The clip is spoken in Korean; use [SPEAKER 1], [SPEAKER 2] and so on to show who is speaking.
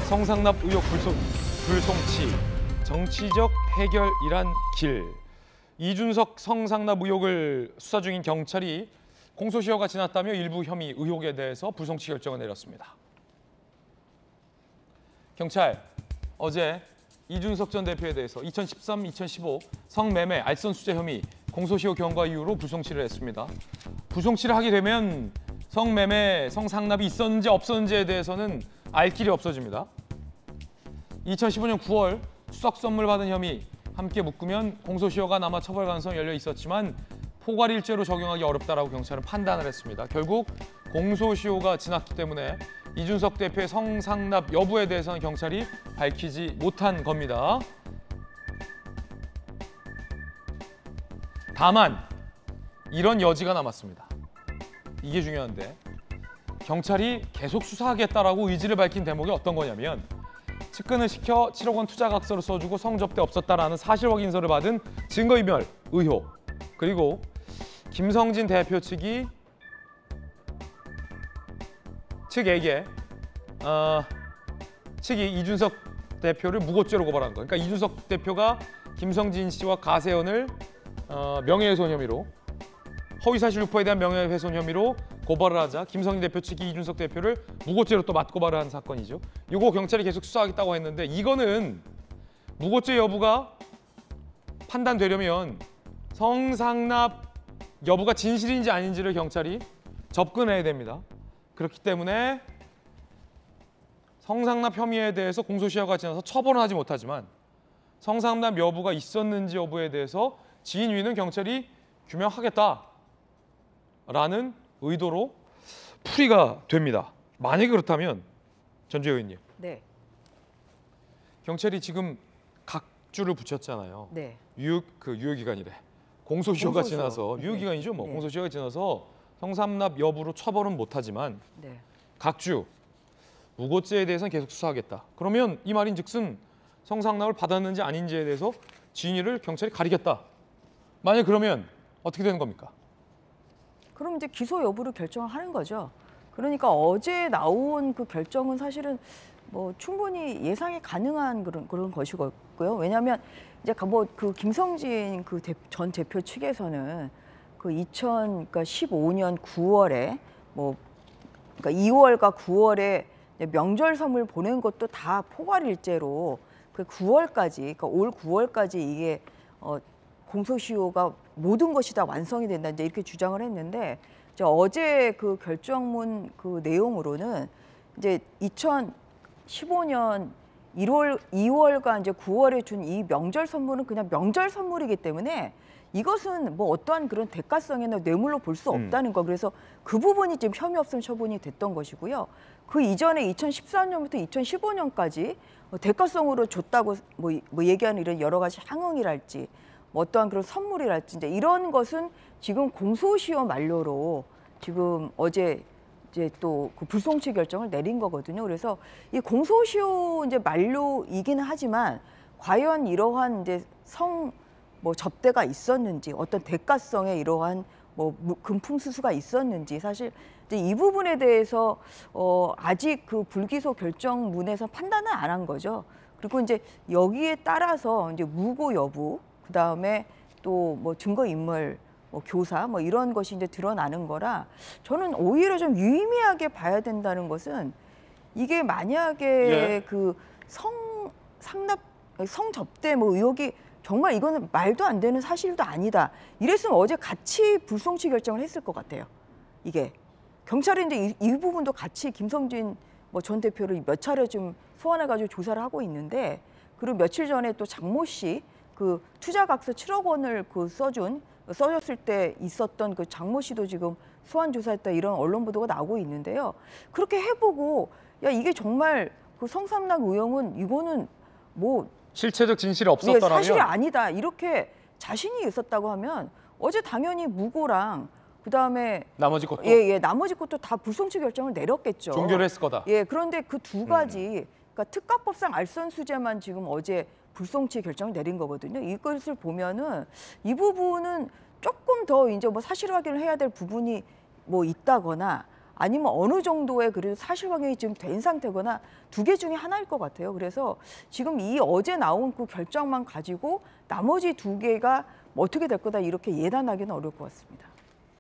[SPEAKER 1] 성상납 의혹 불송치, 정치적 해결이란 길. 이준석 성상납 의혹을 수사 중인 경찰이 공소시효가 지났다며 일부 혐의 의혹에 대해서 불송치 결정을 내렸습니다. 경찰, 어제 이준석 전 대표에 대해서 2013-2015 성매매 알선수재 혐의 공소시효 경과 이후로 불송치를 했습니다. 불송치를 하게 되면 성매매, 성상납이 있었는지 없었는지에 대해서는 알 길이 없어집니다. 2015년 9월 추석 선물 받은 혐의 함께 묶으면 공소시효가 남아 처벌 가능성이 열려 있었지만 포괄일죄로 적용하기 어렵다라고 경찰은 판단을 했습니다. 결국 공소시효가 지났기 때문에 이준석 대표의 성상납 여부에 대해서는 경찰이 밝히지 못한 겁니다. 다만 이런 여지가 남았습니다. 이게 중요한데 경찰이 계속 수사하겠다라고 의지를 밝힌 대목이 어떤 거냐면 측근을 시켜 7억 원 투자각서를 써주고 성접대 없었다라는 사실 확인서를 받은 증거인멸 의혹, 그리고 김성진 대표 측이 이준석 대표를 무고죄로 고발한 거. 그러니까 이준석 대표가 김성진 씨와 가세연을 명예훼손 혐의로, 허위사실 유포에 대한 명예훼손 혐의로 고발을 하자 김성진 대표 측이 이준석 대표를 무고죄로 또 맞고발을 한 사건이죠. 이거 경찰이 계속 수사하겠다고 했는데 이거는 무고죄 여부가 판단되려면 성상납 여부가 진실인지 아닌지를 경찰이 접근해야 됩니다. 그렇기 때문에 성상납 혐의에 대해서 공소시효가 지나서 처벌은 하지 못하지만 성상납 여부가 있었는지 여부에 대해서 진위는 경찰이 규명하겠다라는 의도로 풀이가 됩니다. 만약에 그렇다면 전주혜 의원님,
[SPEAKER 2] 네.
[SPEAKER 1] 경찰이 지금 각주를 붙였잖아요.
[SPEAKER 2] 네.
[SPEAKER 1] 유효기간이래. 공소시효가 지나서 유효기간이죠. 뭐
[SPEAKER 2] 네.
[SPEAKER 1] 공소시효가 지나서 성상납 여부로 처벌은 못하지만
[SPEAKER 2] 네.
[SPEAKER 1] 각주 무고죄에 대해서는 계속 수사하겠다. 그러면 이 말인즉슨 성상납을 받았는지 아닌지에 대해서 진위를 경찰이 가리겠다. 만약 그러면 어떻게 되는 겁니까?
[SPEAKER 2] 그럼 이제 기소 여부를 결정을 하는 거죠. 그러니까 어제 나온 그 결정은 사실은 뭐 충분히 예상이 가능한 그런 것이고요. 왜냐하면 이제 그 김성진 그 전 대표 측에서는 그 2015년 9월에 뭐 그러니까 2월과 9월에 명절 선물 보낸 것도 다 포괄일죄로 그 9월까지, 그러니까 올 9월까지 이게 공소시효가 모든 것이 다 완성이 된다 이제 이렇게 주장을 했는데 이제 어제 그 결정문 그 내용으로는 이제 2015년 2월과 이제 9월에 준 이 명절 선물은 그냥 명절 선물이기 때문에 이것은 뭐 어떠한 그런 대가성이나 뇌물로 볼 수 없다는 거. 그래서 그 부분이 지금 혐의 없음 처분이 됐던 것이고요. 그 이전에 2014년부터 2015년까지 대가성으로 줬다고 뭐 얘기하는 이런 여러 가지 향응이랄지 뭐 어떠한 그런 선물이랄지 이제 이런 것은 지금 공소시효 만료로 지금 어제 이제 또 그 불송치 결정을 내린 거거든요. 그래서 이 공소시효 이제 만료이기는 하지만 과연 이러한 이제 뭐 접대가 있었는지 어떤 대가성의 이러한 뭐 금품수수가 있었는지 사실 이제 이 부분에 대해서 아직 그 불기소 결정문에서 판단은 안 한 거죠. 그리고 이제 여기에 따라서 이제 무고 여부, 그 다음에 또 뭐 증거인멸, 뭐 교사, 뭐 이런 것이 이제 드러나는 거라 저는 오히려 좀 유의미하게 봐야 된다는 것은 이게 만약에 그 성접대 뭐 의혹이 정말 이거는 말도 안 되는 사실도 아니다. 이랬으면 어제 같이 불송치 결정을 했을 것 같아요. 이게 경찰이 이제 이 부분도 같이 김성진 뭐 전 대표를 몇 차례 좀 소환해가지고 조사를 하고 있는데 그리고 며칠 전에 또 장모 씨 그 투자각서 7억 원을 그 써줬을 때 있었던 그 장모 씨도 지금 소환 조사했다 이런 언론 보도가 나오고 있는데요. 그렇게 해보고 야 이게 정말 그 성상납 의혹은 이거는 뭐
[SPEAKER 1] 실체적 진실이 없었다라면
[SPEAKER 2] 사실이 아니다 이렇게 자신이 있었다고 하면 어제 당연히 무고랑 그다음에
[SPEAKER 1] 나머지 것도
[SPEAKER 2] 나머지 것도 다 불송치 결정을 내렸겠죠.
[SPEAKER 1] 종결을 했을 거다.
[SPEAKER 2] 그런데 그 두 가지 그러니까 특가법상 알선수재만 지금 어제 불송치 결정을 내린 거거든요. 이것을 보면은 이 부분은 조금 더 이제 뭐 사실 확인을 해야 될 부분이 뭐 있다거나 아니면 어느 정도의 그래도 사실관계가 지금 된 상태거나 두 개 중에 하나일 것 같아요. 그래서 지금 이 어제 나온 그 결정만 가지고 나머지 두 개가 어떻게 될 거다 이렇게 예단하기는 어려울 것 같습니다.